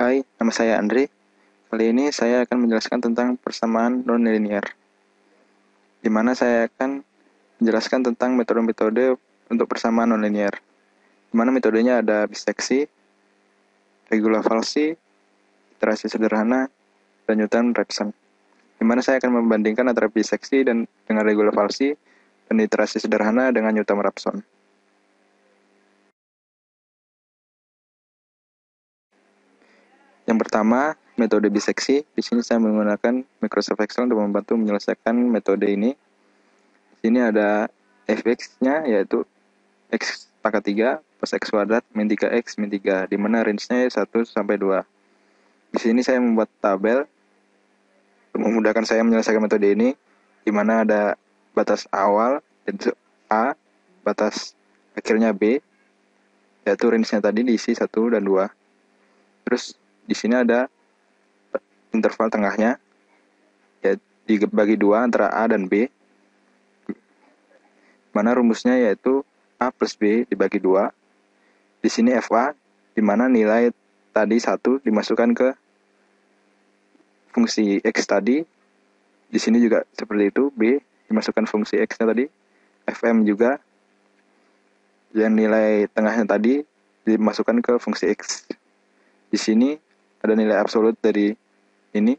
Hai, nama saya Andre. Kali ini saya akan menjelaskan tentang persamaan nonlinear, di mana saya akan menjelaskan tentang metode-metode untuk persamaan nonlinear, di mana metodenya ada biseksi, regula falsi, iterasi sederhana, dan Newton-Raphson. Di mana saya akan membandingkan antara biseksi dan dengan regula falsi dan iterasi sederhana dengan Newton-Raphson. Yang pertama, metode biseksi. Di sini saya menggunakan Microsoft Excel untuk membantu menyelesaikan metode ini. Di sini ada fx-nya, yaitu x pangkat 3 plus x kuadrat min 3x min 3, di mana range-nya 1 sampai 2. Di sini saya membuat tabel untuk memudahkan saya menyelesaikan metode ini, di mana ada batas awal, yaitu A, batas akhirnya B, yaitu range-nya tadi diisi 1 dan 2. Terus di sini ada interval tengahnya, yaitu dibagi 2 antara A dan B, mana rumusnya yaitu A plus B dibagi 2. Di sini FA, di mana nilai tadi 1 dimasukkan ke fungsi X tadi. Di sini juga seperti itu, B dimasukkan fungsi X-nya tadi. FM juga, yang nilai tengahnya tadi dimasukkan ke fungsi X. Di sini ada nilai absolut dari ini.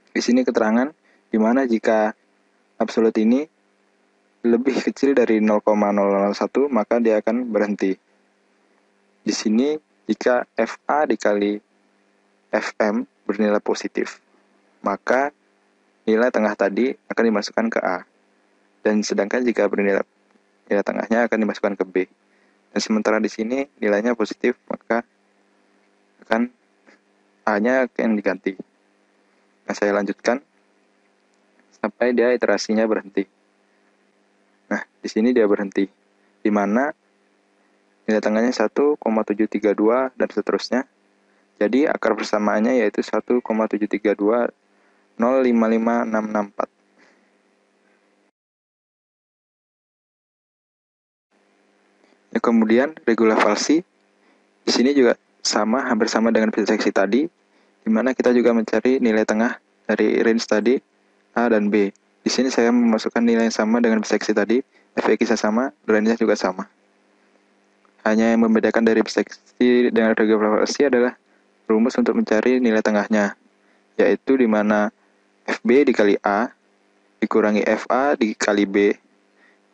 Di sini keterangan, di mana jika absolut ini lebih kecil dari 0,001 maka dia akan berhenti. Di sini jika FA dikali FM bernilai positif, maka nilai tengah tadi akan dimasukkan ke A. Dan sedangkan jika nilai tengahnya akan dimasukkan ke B. Dan sementara di sini nilainya positif, maka akan A-nya akan diganti. Nah, saya lanjutkan sampai dia iterasinya berhenti. Nah, di sini dia berhenti, di mana nilai tengahnya 1,732 dan seterusnya. Jadi akar persamaannya yaitu 1,732 0,55664. Ya, kemudian regula falsi. Di sini juga sama, hampir sama dengan biseksi tadi, di mana kita juga mencari nilai tengah dari range tadi A dan B. Di sini saya memasukkan nilai yang sama dengan biseksi tadi, fx-nya sama, range-nya juga sama. Hanya yang membedakan dari biseksi dengan regula falsi adalah rumus untuk mencari nilai tengahnya, yaitu di mana FB dikali A dikurangi FA dikali B,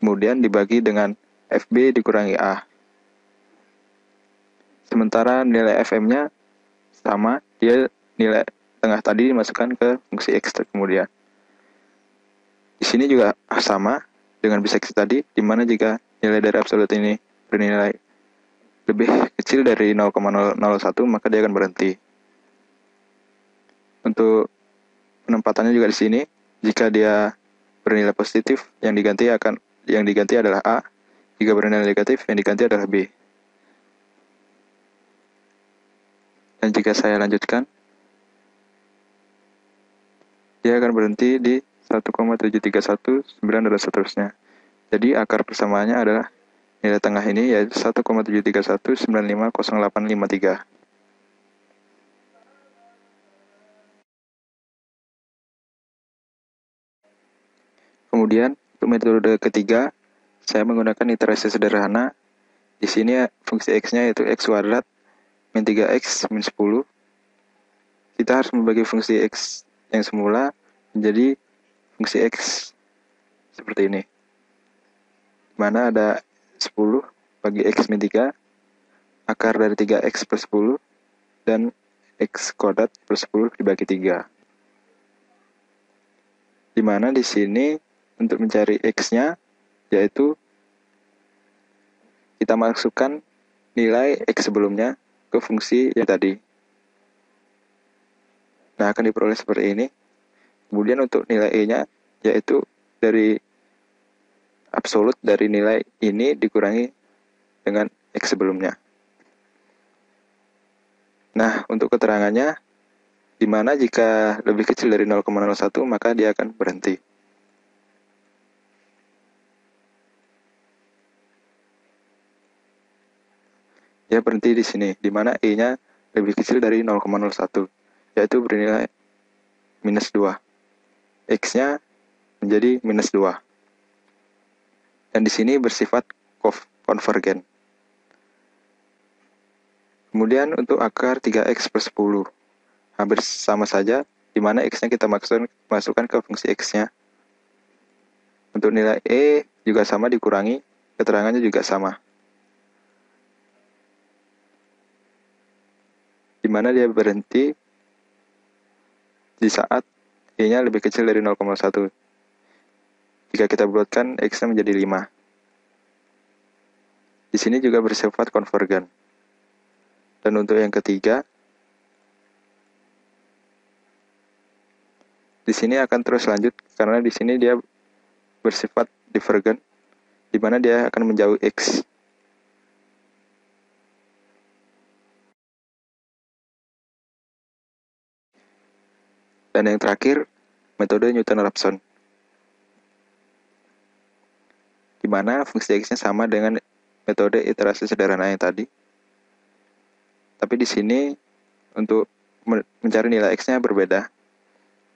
kemudian dibagi dengan FB dikurangi A. Sementara nilai FM-nya sama, dia nilai tengah tadi dimasukkan ke fungsi X kemudian. Di sini juga sama dengan biseksi tadi, di mana jika nilai dari absolut ini bernilai lebih kecil dari 0,001 maka dia akan berhenti. Untuk penempatannya juga di sini, jika dia bernilai positif, yang diganti adalah A. Jika bernilai negatif, yang diganti adalah B. Dan jika saya lanjutkan, dia akan berhenti di 1,7319 dan seterusnya. Jadi akar persamaannya adalah nilai tengah ini yaitu 1,731950853. Kemudian untuk metode ketiga, saya menggunakan iterasi sederhana. Di sini fungsi X-nya yaitu X kuadrat min 3X min 10. Kita harus membagi fungsi X yang semula menjadi fungsi X seperti ini. Di mana ada 10 bagi X min 3, akar dari 3X plus 10, dan X kuadrat plus 10 dibagi 3. Di mana di sini untuk mencari X-nya yaitu kita masukkan nilai X sebelumnya ke fungsi yang tadi. Nah, akan diperoleh seperti ini. Kemudian untuk nilai E-nya yaitu dari absolut dari nilai ini dikurangi dengan X sebelumnya. Nah, untuk keterangannya, di mana jika lebih kecil dari 0,01 maka dia akan berhenti. Ya, berhenti di sini, di mana E-nya lebih kecil dari 0,01, yaitu bernilai minus 2. X-nya menjadi minus 2. Dan di sini bersifat konvergen. Kemudian untuk akar 3x per 10, hampir sama saja, di mana x-nya kita masukkan ke fungsi x-nya. Untuk nilai E juga sama dikurangi, keterangannya juga sama. Di mana dia berhenti di saat E-nya lebih kecil dari 0,1. Jika kita buatkan X-nya menjadi 5. Di sini juga bersifat konvergen. Dan untuk yang ketiga, di sini akan terus lanjut karena di sini dia bersifat divergen, di mana dia akan menjauh X. Dan yang terakhir, metode Newton-Raphson, di mana fungsi X-nya sama dengan metode iterasi sederhana yang tadi. Tapi di sini untuk mencari nilai X-nya berbeda,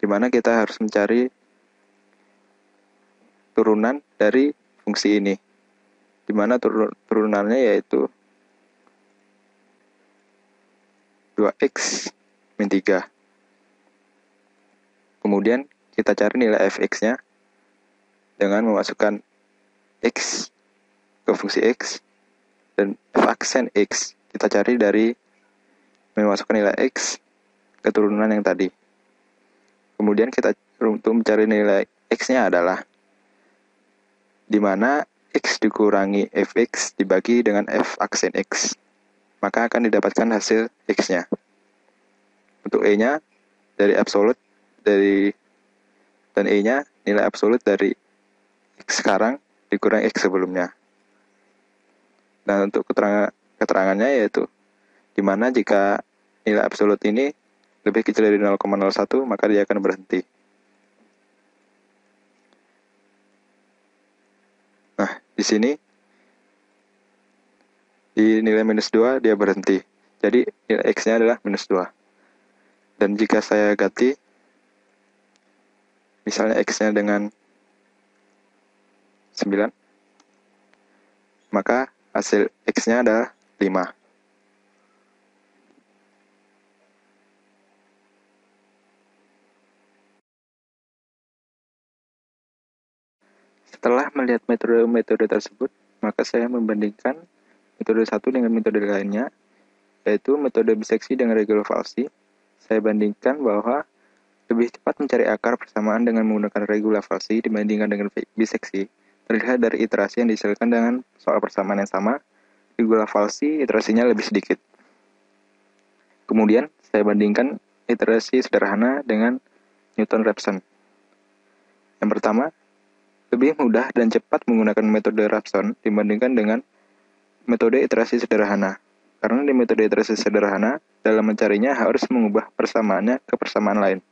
di mana kita harus mencari turunan dari fungsi ini, di mana turunannya yaitu 2x min 3. Kemudian kita cari nilai fx-nya dengan memasukkan x ke fungsi x, dan f aksen x kita cari dari memasukkan nilai x ke turunan yang tadi. Kemudian kita untuk mencari nilai x-nya adalah di mana x dikurangi fx dibagi dengan f aksen x, maka akan didapatkan hasil x-nya. Untuk e-nya dari absolut dan e-nya nilai absolut dari x sekarang dikurangi x sebelumnya. Dan untuk keterangannya yaitu di mana jika nilai absolut ini lebih kecil dari 0,01 maka dia akan berhenti. Nah, di sini di nilai minus 2 dia berhenti. Jadi nilai x-nya adalah minus 2. Dan jika saya ganti misalnya x-nya dengan 9, maka hasil x-nya adalah 5. Setelah melihat metode-metode tersebut, maka saya membandingkan metode satu dengan metode lainnya, yaitu metode biseksi dengan regular falsi. Saya bandingkan bahwa lebih cepat mencari akar persamaan dengan menggunakan regular falsi dibandingkan dengan biseksi. Terlihat dari iterasi yang dihasilkan dengan soal persamaan yang sama, regular falsi iterasinya lebih sedikit. Kemudian, saya bandingkan iterasi sederhana dengan Newton-Raphson. Yang pertama, lebih mudah dan cepat menggunakan metode Raphson dibandingkan dengan metode iterasi sederhana. Karena di metode iterasi sederhana, dalam mencarinya harus mengubah persamaannya ke persamaan lain.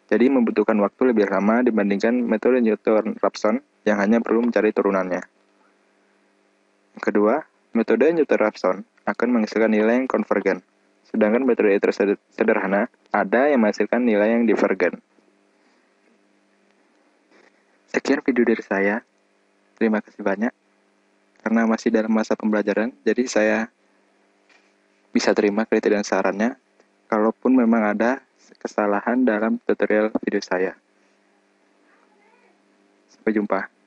Jadi membutuhkan waktu lebih lama dibandingkan metode Newton-Raphson yang hanya perlu mencari turunannya. Yang kedua, metode Newton-Raphson akan menghasilkan nilai yang konvergen. Sedangkan metode iterasi sederhana ada yang menghasilkan nilai yang divergen. Sekian video dari saya. Terima kasih banyak. Karena masih dalam masa pembelajaran, jadi saya bisa terima kritik dan sarannya. Kalaupun memang ada kesalahan dalam tutorial video saya. Sampai jumpa.